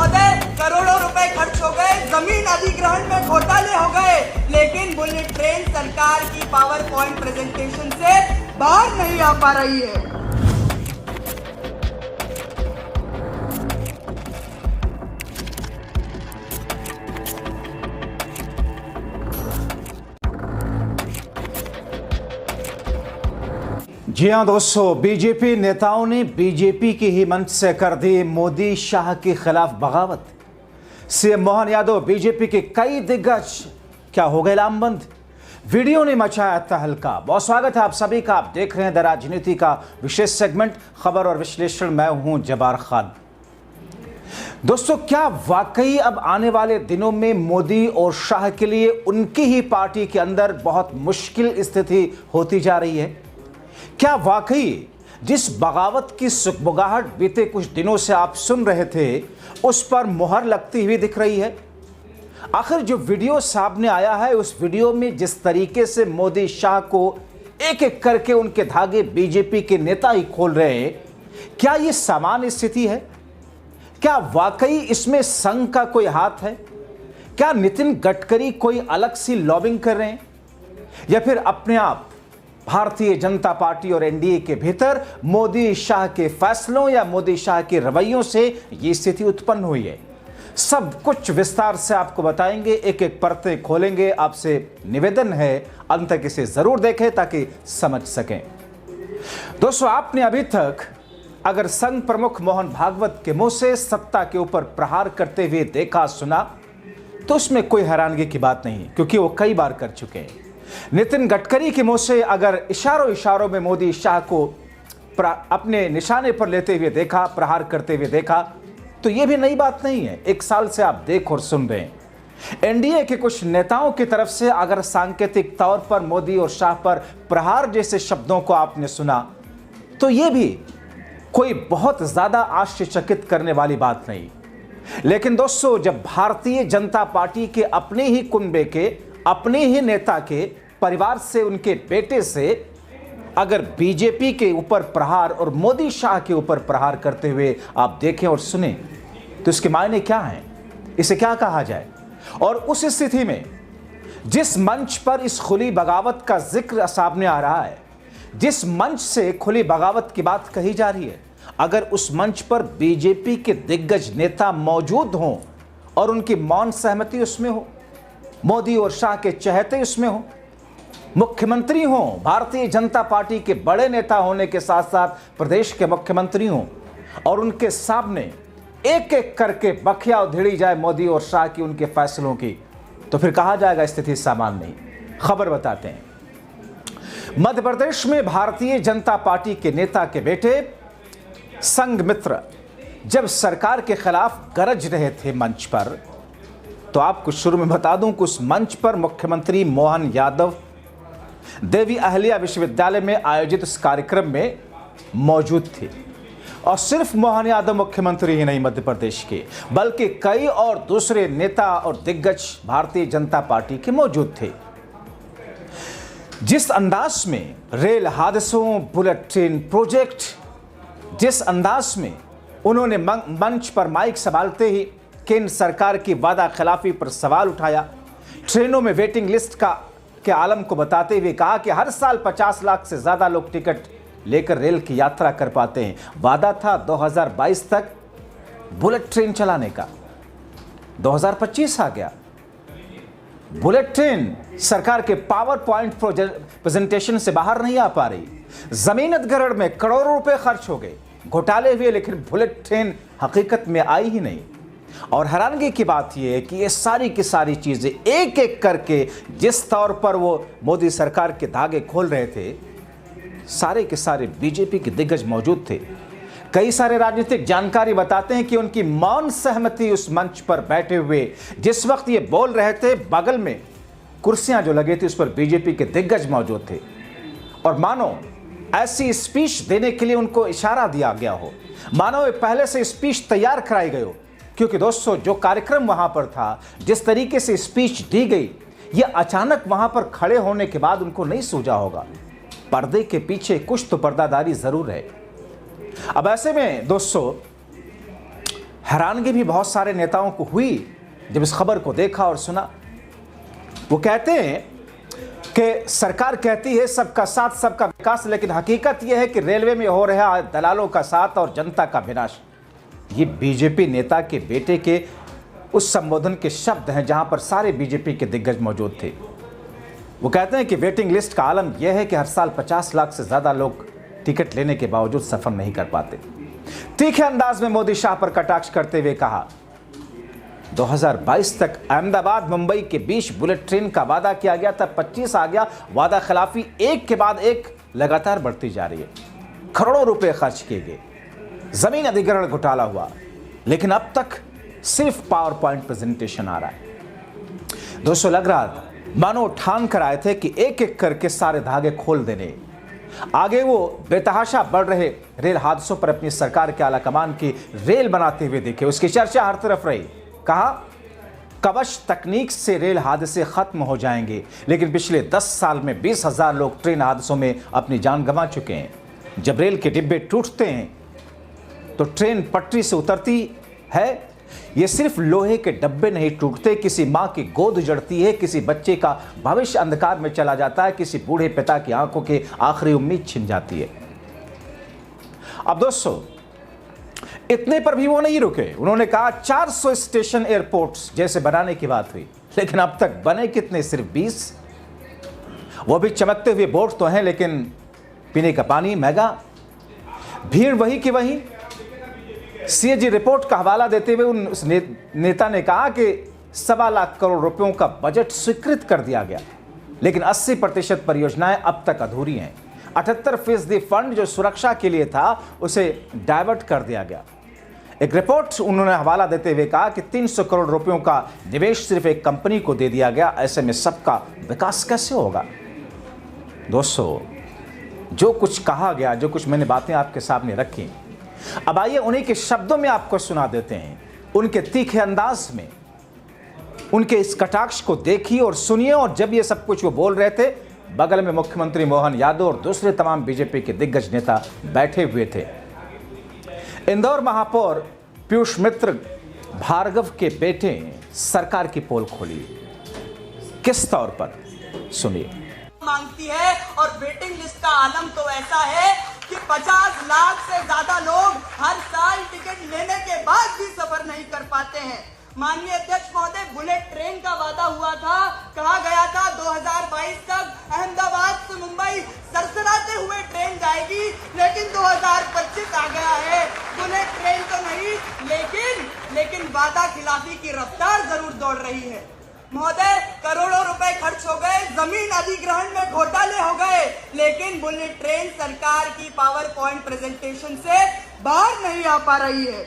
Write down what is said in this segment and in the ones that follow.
महोदय, करोड़ों रुपए खर्च हो गए, जमीन अधिग्रहण में घोटाले हो गए, लेकिन बुलेट ट्रेन सरकार की पावर पॉइंट प्रेजेंटेशन से बाहर नहीं आ पा रही है। जी हाँ दोस्तों, बीजेपी नेताओं ने बीजेपी की ही मंच से कर दी मोदी शाह के खिलाफ बगावत। सीएम मोहन यादव, बीजेपी के कई दिग्गज क्या हो गए लामबंद। वीडियो ने मचाया तहलका। बहुत स्वागत है आप सभी का। आप देख रहे हैं द राजनीति का विशेष सेगमेंट खबर और विश्लेषण। मैं हूं जब्बार खान। दोस्तों, क्या वाकई अब आने वाले दिनों में मोदी और शाह के लिए उनकी ही पार्टी के अंदर बहुत मुश्किल स्थिति होती जा रही है? क्या वाकई जिस बगावत की सुगबुगाहट बीते कुछ दिनों से आप सुन रहे थे उस पर मुहर लगती हुई दिख रही है? आखिर जो वीडियो सामने आया है, उस वीडियो में जिस तरीके से मोदी शाह को एक एक करके उनके धागे बीजेपी के नेता ही खोल रहे हैं, क्या यह सामान्य स्थिति है? क्या वाकई इसमें संघ का कोई हाथ है? क्या नितिन गडकरी कोई अलग सी लॉबिंग कर रहे हैं, या फिर अपने आप भारतीय जनता पार्टी और एनडीए के भीतर मोदी शाह के फैसलों या मोदी शाह के रवैयों से ये स्थिति उत्पन्न हुई है? सब कुछ विस्तार से आपको बताएंगे, एक एक परतें खोलेंगे। आपसे निवेदन है अंत तक इसे जरूर देखें ताकि समझ सकें। दोस्तों, आपने अभी तक अगर संघ प्रमुख मोहन भागवत के मुंह से सत्ता के ऊपर प्रहार करते हुए देखा सुना तो उसमें कोई हैरानगी की बात नहीं, क्योंकि वो कई बार कर चुके हैं। नितिन गडकरी के मुंह से अगर इशारों में मोदी शाह को अपने निशाने पर लेते हुए देखा, प्रहार करते हुए देखा, तो यह भी नई बात नहीं है। एक साल से आप देख और सुन रहे हैं। एनडीए के कुछ नेताओं की तरफ से अगर सांकेतिक तौर पर मोदी और शाह पर प्रहार जैसे शब्दों को आपने सुना तो यह भी कोई बहुत ज्यादा आश्चर्यचकित करने वाली बात नहीं। लेकिन दोस्तों, जब भारतीय जनता पार्टी के अपने ही कुनबे के, अपने ही नेता के परिवार से, उनके बेटे से अगर बीजेपी के ऊपर प्रहार और मोदी शाह के ऊपर प्रहार करते हुए आप देखें और सुने तो इसके मायने क्या हैं, इसे क्या कहा जाए? और उस स्थिति में जिस मंच पर इस खुली बगावत का जिक्र सामने आ रहा है, जिस मंच से खुली बगावत की बात कही जा रही है, अगर उस मंच पर बीजेपी के दिग्गज नेता मौजूद हों और उनकी मौन सहमति उसमें हो, मोदी और शाह के चहेते उसमें हो, मुख्यमंत्री हों, भारतीय जनता पार्टी के बड़े नेता होने के साथ साथ प्रदेश के मुख्यमंत्री हों, और उनके सामने एक एक करके बखिया उधेड़ी जाए मोदी और शाह की, उनके फैसलों की, तो फिर कहा जाएगा स्थिति सामान्य नहीं। खबर बताते हैं। मध्य प्रदेश में भारतीय जनता पार्टी के नेता के बेटे संघमित्र जब सरकार के खिलाफ गरज रहे थे मंच पर, तो आपको शुरू में बता दूं कि उस मंच पर मुख्यमंत्री मोहन यादव देवी अहिल्या विश्वविद्यालय में आयोजित इस कार्यक्रम में मौजूद थे। और सिर्फ मोहन यादव मुख्यमंत्री ही नहीं मध्य प्रदेश के, बल्कि कई और दूसरे नेता और दिग्गज भारतीय जनता पार्टी के मौजूद थे। जिस अंदाज में रेल हादसों, बुलेट ट्रेन प्रोजेक्ट, जिस अंदाज में उन्होंने मंच पर माइक संभालते ही केंद्र सरकार की वादा खिलाफी पर सवाल उठाया, ट्रेनों में वेटिंग लिस्ट के आलम को बताते हुए कहा कि हर साल 50 लाख से ज्यादा लोग टिकट लेकर रेल की यात्रा कर पाते हैं। वादा था 2022 तक बुलेट ट्रेन चलाने का, 2025 आ गया। बुलेट ट्रेन सरकार के पावर पॉइंट प्रेजेंटेशन से बाहर नहीं आ पा रही। जमीन अधिग्रहण में करोड़ों रुपए खर्च हो गए, घोटाले हुए, लेकिन बुलेट ट्रेन हकीकत में आई ही नहीं। और हैरानगी की बात यह है कि ये सारी की सारी चीजें एक एक करके जिस तौर पर वो मोदी सरकार के धागे खोल रहे थे, सारे के सारे बीजेपी के दिग्गज मौजूद थे। कई सारे राजनीतिक जानकारी बताते हैं कि उनकी मौन सहमति उस मंच पर बैठे हुए जिस वक्त ये बोल रहे थे, बगल में कुर्सियां जो लगी थी उस पर बीजेपी के दिग्गज मौजूद थे, और मानो ऐसी स्पीच देने के लिए उनको इशारा दिया गया हो, मानो पहले से स्पीच तैयार कराई गई हो। क्योंकि दोस्तों, जो कार्यक्रम वहां पर था, जिस तरीके से स्पीच दी गई, यह अचानक वहां पर खड़े होने के बाद उनको नहीं सूझा होगा। पर्दे के पीछे कुछ तो पर्दादारी जरूर है। अब ऐसे में दोस्तों, हैरानगी भी बहुत सारे नेताओं को हुई जब इस खबर को देखा और सुना। वो कहते हैं कि सरकार कहती है सबका साथ सबका विकास, लेकिन हकीकत यह है कि रेलवे में हो रहा है दलालों का साथ और जनता का विनाश। ये बीजेपी नेता के बेटे के उस संबोधन के शब्द हैं जहां पर सारे बीजेपी के दिग्गज मौजूद थे। वो कहते हैं कि वेटिंग लिस्ट का आलम यह है कि हर साल 50 लाख से ज़्यादा लोग टिकट लेने के बावजूद सफर नहीं कर पाते। तीखे अंदाज में मोदी शाह पर कटाक्ष करते हुए कहा, 2022 तक अहमदाबाद मुंबई के 20 बुलेट ट्रेन का वादा किया गया था, 25 आ गया। वादा खिलाफी एक के बाद एक लगातार बढ़ती जा रही है। करोड़ों रुपए खर्च किए गए, जमीन अधिग्रहण घोटाला हुआ, लेकिन अब तक सिर्फ पावर पॉइंट प्रेजेंटेशन आ रहा है। दोस्तों, लग रहा था मानो ठान कर आए थे कि एक एक करके सारे धागे खोल देने। आगे वो बेतहाशा बढ़ रहे रेल हादसों पर अपनी सरकार के आला कमान की रेल बनाते हुए दिखे। उसकी चर्चा हर तरफ रही। कहा, कवच तकनीक से रेल हादसे खत्म हो जाएंगे, लेकिन पिछले 10 साल में 20,000 लोग ट्रेन हादसों में अपनी जान गंवा चुके हैं। जब रेल के डिब्बे टूटते हैं तो ट्रेन पटरी से उतरती है। ये सिर्फ लोहे के डब्बे नहीं टूटते, किसी माँ की गोद उजड़ती है, किसी बच्चे का भविष्य अंधकार में चला जाता है, किसी बूढ़े पिता की आंखों की आखिरी उम्मीद छिन जाती है। अब दोस्तों, इतने पर भी वो नहीं रुके। उन्होंने कहा 400 स्टेशन एयरपोर्ट्स जैसे बनाने की बात हुई, लेकिन अब तक बने कितने? सिर्फ 20। वो भी चमकते हुए बोर्ड तो हैं, लेकिन पीने का पानी महंगा, भीड़ वही की वही। सीएजी रिपोर्ट का हवाला देते हुए उस नेता ने कहा कि 1.25 लाख करोड़ रुपयों का बजट स्वीकृत कर दिया गया, लेकिन 80% परियोजनाएं अब तक अधूरी हैं। 78% फंड जो सुरक्षा के लिए था उसे डाइवर्ट कर दिया गया। एक रिपोर्ट उन्होंने हवाला देते हुए कहा कि 300 करोड़ रुपयों का निवेश सिर्फ एक कंपनी को दे दिया गया। ऐसे में सबका विकास कैसे होगा? दोस्तों, जो कुछ कहा गया, जो कुछ मैंने बातें आपके सामने रखी, अब आइए उन्हीं के शब्दों में आपको सुना देते हैं। उनके तीखे अंदाज में उनके इस कटाक्ष को देखिए और सुनिए। और जब ये सब कुछ वो बोल रहे थे, बगल में मुख्यमंत्री मोहन यादव और दूसरे तमाम बीजेपी के दिग्गज नेता बैठे हुए थे। इंदौर महापौर पीयूष मित्र भार्गव के बेटे सरकार की पोल खोली। किस तौर पर, सुनिए। मांगती है और वेटिंग लिस्ट का आलम तो ऐसा है कि 50 लाख से ज्यादा लोग हर साल टिकट लेने के बाद भी सफर नहीं कर पाते हैं। माननीय अध्यक्ष महोदय, बुलेट ट्रेन का वादा हुआ था, कहा गया था 2022 तक अहमदाबाद से मुंबई सरसराते हुए ट्रेन जाएगी, लेकिन 2025 आ गया है। बुलेट ट्रेन तो नहीं, लेकिन वादा खिलाफी की रफ्तार जरूर दौड़ रही है। महोदय, करोड़ों रुपए खर्च हो गए, जमीन अधिग्रहण में घोटाले हो गए, लेकिन बुलेट ट्रेन सरकार की पावर पॉइंट प्रेजेंटेशन से बाहर नहीं आ पा रही है।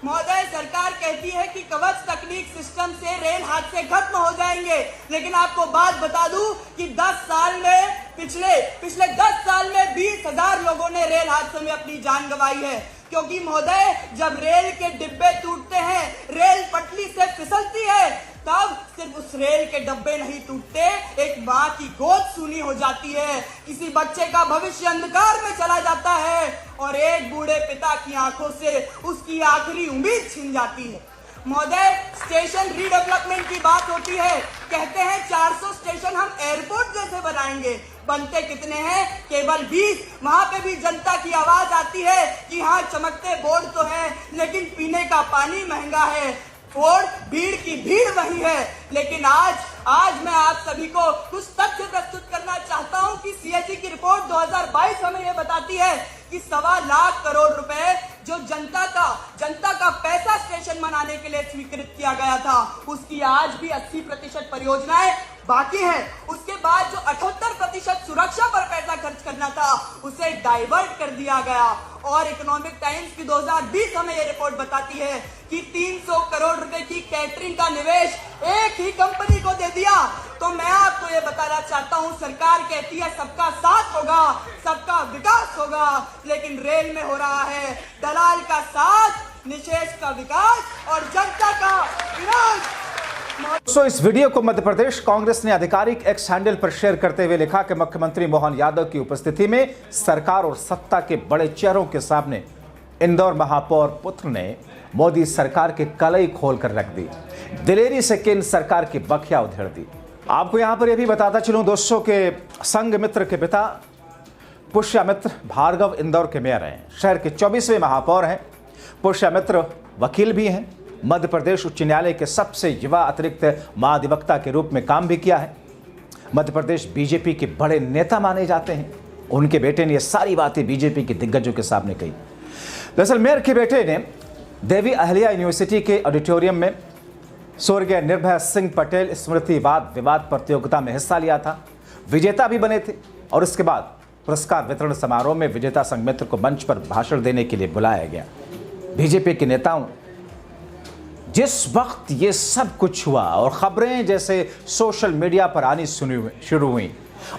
महोदय, सरकार कहती है कि कवच तकनीक सिस्टम से रेल हादसे खत्म हो जाएंगे, लेकिन आपको बात बता दूं कि 10 साल में पिछले 10 साल में 20,000 लोगों ने रेल हादसों में अपनी जान गंवाई है। क्योंकि महोदय, जब रेल के डिब्बे टूटते हैं, रेल पटरी से फिसलती है, तब सिर्फ उस रेल के डब्बे नहीं टूटते, एक माँ की गोद सूनी हो जाती है, किसी बच्चे का भविष्य अंधकार में चला जाता है और एक बूढ़े पिता की आंखों से उसकी आखिरी उम्मीद छिन जाती है। महोदय, स्टेशन रीडेवलपमेंट की बात होती है, कहते हैं 400 स्टेशन हम एयरपोर्ट जैसे बनाएंगे, बनते कितने हैं? केवल 20। वहां पे भी जनता की आवाज आती है कि हाँ, चमकते बोर्ड तो है, लेकिन पीने का पानी महंगा है। और भीड़ की भीड़ वही है। लेकिन आज मैं आप सभी को कुछ तथ्य प्रस्तुत करना चाहता हूं कि सीएजी की रिपोर्ट 2022 हमें यह बताती है कि 1.25 लाख करोड़ रुपए जो जनता का पैसा स्टेशन बनाने के लिए स्वीकृत किया गया था, उसकी आज भी 80% परियोजनाएं बाकी हैं। उसके बाद जो 78% सुरक्षा पर पैसा खर्च करना था, उसे डाइवर्ट कर दिया गया। और इकोनॉमिक टाइम्स की 2020 हमें यह रिपोर्ट बताती है कि 300 करोड़ रुपए की कैटरिंग का निवेश एक ही कंपनी को दे दिया। तो मैं आपको ये बताना चाहता हूं, सरकार कहती है सबका साथ होगा, सबका विकास होगा, लेकिन रेल में हो रहा है दलाल का साथ, निषेध का विकास और जनता का विनाश। इस वीडियो को मध्य प्रदेश कांग्रेस ने आधिकारिक एक्स हैंडल पर शेयर करते हुए लिखा कि मुख्यमंत्री मोहन यादव की उपस्थिति में सरकार और सत्ता के बड़े चेहरों के सामने इंदौर महापौर पुत्र ने मोदी सरकार के कलई खोल कर रख दी, दिलेरी से केंद्र सरकार की बखिया उधेड़ दी। आपको यहां पर यह भी बताता चलूं दोस्तों के संघमित्र के पिता पुष्यमित्र भार्गव इंदौर के मेयर हैं, शहर के 24वें महापौर हैं। पुष्यमित्र वकील भी हैं, मध्य प्रदेश उच्च न्यायालय के सबसे युवा अतिरिक्त महाधिवक्ता के रूप में काम भी किया है। मध्य प्रदेश बीजेपी के बड़े नेता माने जाते हैं। उनके बेटे ने ये सारी बातें बीजेपी के दिग्गजों के सामने कही। दरअसल मेयर के बेटे ने देवी अहिल्या यूनिवर्सिटी के ऑडिटोरियम में स्वर्गीय निर्भय सिंह पटेल स्मृति वाद विवाद प्रतियोगिता में हिस्सा लिया था, विजेता भी बने थे। और उसके बाद पुरस्कार वितरण समारोह में विजेता संघमित्र को मंच पर भाषण देने के लिए बुलाया गया। बीजेपी के नेताओं, जिस वक्त ये सब कुछ हुआ और खबरें जैसे सोशल मीडिया पर आनी शुरू हुई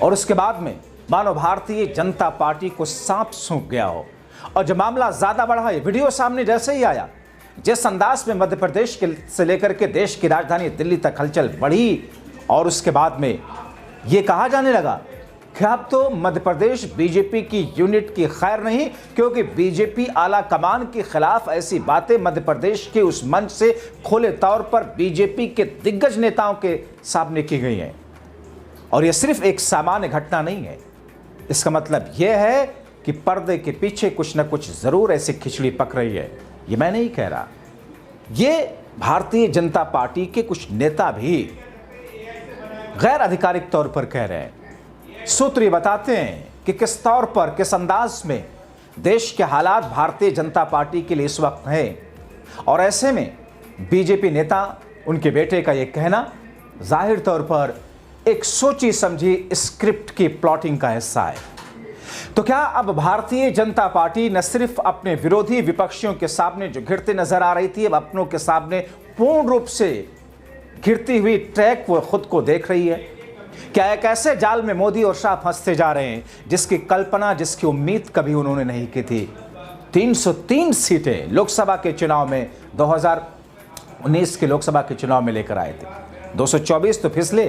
और उसके बाद में मानो भारतीय जनता पार्टी को सांप सूंघ गया हो, और जब मामला ज्यादा बढ़ा, ये वीडियो सामने जैसे ही आया, जिस अंदाज में मध्य प्रदेश से लेकर के देश की राजधानी दिल्ली तक हलचल बढ़ी और उसके बाद में ये कहा जाने लगा कि अब तो मध्य प्रदेश बीजेपी की यूनिट की खैर नहीं, क्योंकि बीजेपी आला कमान के खिलाफ ऐसी बातें मध्य प्रदेश के उस मंच से खुले तौर पर बीजेपी के दिग्गज नेताओं के सामने की गई हैं। और यह सिर्फ एक सामान्य घटना नहीं है, इसका मतलब यह है कि पर्दे के पीछे कुछ न कुछ जरूर ऐसी खिचड़ी पक रही है। ये मैं नहीं कह रहा, ये भारतीय जनता पार्टी के कुछ नेता भी गैर आधिकारिक तौर पर कह रहे हैं। सूत्र ये बताते हैं कि किस तौर पर, किस अंदाज में देश के हालात भारतीय जनता पार्टी के लिए इस वक्त हैं, और ऐसे में बीजेपी नेता, उनके बेटे का ये कहना जाहिर तौर पर एक सोची समझी स्क्रिप्ट की प्लॉटिंग का हिस्सा है। तो क्या अब भारतीय जनता पार्टी न सिर्फ अपने विरोधी विपक्षियों के सामने जो घिरते नजर आ रही थी, अब अपनों के सामने पूर्ण रूप से घिरती हुई ट्रैक वो खुद को देख रही है? क्या एक ऐसे जाल में मोदी और शाह फंसते जा रहे हैं जिसकी कल्पना, जिसकी उम्मीद कभी उन्होंने नहीं की थी? 303 सीटें लोकसभा के चुनाव में 2019 के लोकसभा के चुनाव में लेकर आए थे, 224 तो फिसले।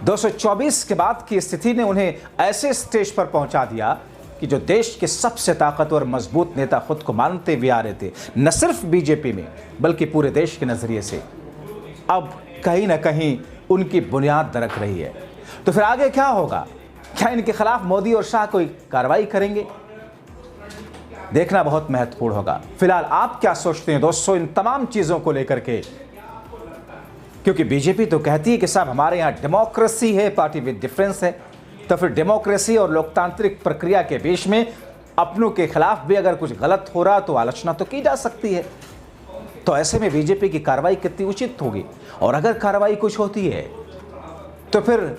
224 के बाद की स्थिति ने उन्हें ऐसे स्टेज पर पहुंचा दिया कि जो देश के सबसे ताकतवर मजबूत नेता खुद को मानते हुए आ रहे थे, न सिर्फ बीजेपी में बल्कि पूरे देश के नजरिए से, अब कहीं ना कहीं उनकी बुनियाद दरक रही है। तो फिर आगे क्या होगा? क्या इनके खिलाफ मोदी और शाह कोई कार्रवाई करेंगे? देखना बहुत महत्वपूर्ण होगा। फिलहाल आप क्या सोचते हैं दोस्तों इन तमाम चीजों को लेकर के? क्योंकि बीजेपी तो कहती है कि साहब हमारे यहाँ डेमोक्रेसी है, पार्टी विद डिफरेंस है, तो फिर डेमोक्रेसी और लोकतांत्रिक प्रक्रिया के बीच में अपनों के खिलाफ भी अगर कुछ गलत हो रहा तो आलोचना तो की जा सकती है। तो ऐसे में बीजेपी की कार्रवाई कितनी उचित होगी? और अगर कार्रवाई कुछ होती है तो फिर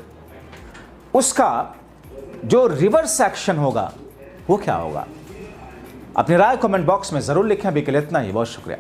उसका जो रिवर्स एक्शन होगा वो क्या होगा? अपनी राय कमेंट बॉक्स में जरूर लिखें। अभी के लिए इतना ही, बहुत शुक्रिया।